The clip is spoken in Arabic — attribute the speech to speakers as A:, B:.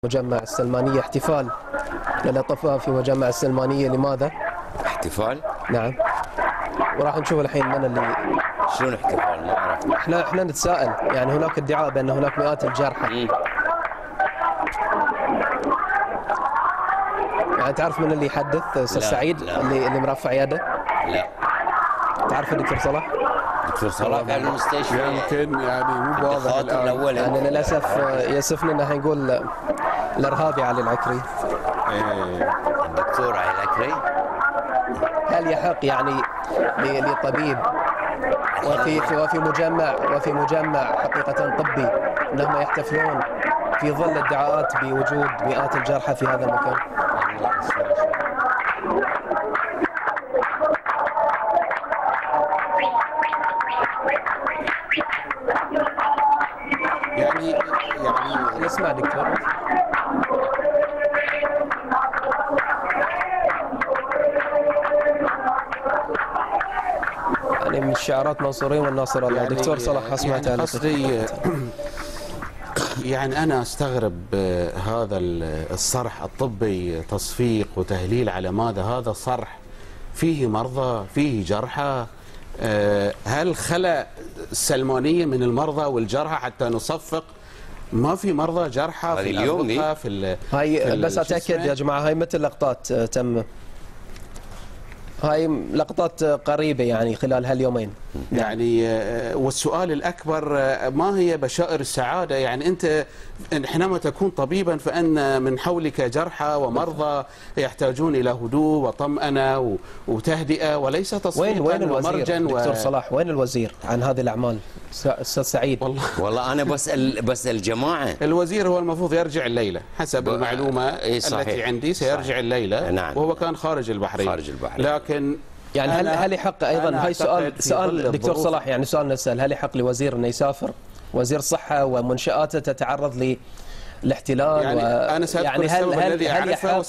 A: مجمع السلمانية احتفال للأطفال في مجمع السلمانية. لماذا؟
B: احتفال؟
A: نعم. وراح نشوف الحين من اللي
B: شلون احتفال؟ ما اعرف.
A: احنا نتساءل، يعني هناك ادعاء بأن هناك مئات الجرحى. يعني تعرف من اللي يحدث؟ استاذ سعيد؟
B: لا.
A: اللي مرفع يده؟
B: لا.
A: تعرف الدكتور صلاح؟
B: دكتور صلاح في المستشفى
C: يمكن يعني مو واضح الان.
A: يعني للاسف ياسفنا ان احنا نقول الارهابي علي العكري.
B: الدكتور علي العكري.
A: هل يحق يعني لطبيب وفي مجمع حقيقة طبي انهم يحتفلون في ظل ادعاءات بوجود مئات الجرحى في هذا المكان؟
C: يعني
A: نسمع دكتور. يعني من الشعارات منصورين والناصر الله.
C: يعني
A: دكتور صلاح اسمع
C: يعني قصدي يعني أنا أستغرب هذا الصرح الطبي، تصفيق وتهليل على ماذا؟ هذا الصرح فيه مرضى، فيه جرحى. هل خلى السلمانية من المرضى والجرحى حتى نصفق؟ ما في مرضى جرحى في الأربطة
A: هاي بس أتأكد يا جماعة، هاي متى لقطات تم؟ هاي لقطات قريبة يعني خلال هاليومين.
C: يعني والسؤال الأكبر، ما هي بشائر السعادة؟ يعني أنت حينما تكون طبيبا فأن من حولك جرحى ومرضى يحتاجون إلى هدوء وطمأنة وتهدئة وليس تصفيقا ومرجا.
A: دكتور صلاح وين الوزير عن هذه الأعمال؟ أستاذ سعيد.
B: والله أنا بسأل جماعة.
C: الوزير هو المفروض يرجع الليلة حسب المعلومة التي عندي، سيرجع الليلة.
B: نعم.
C: وهو كان خارج البحرين. لكن
A: يعني هل يحق ايضا، هاي سؤال دكتور صلاح، يعني سؤال نسال، هل يحق لوزير انه يسافر؟ وزير الصحه ومنشآته تتعرض للاحتلال
C: يعني انا سأذكر السبب الذي أعرفه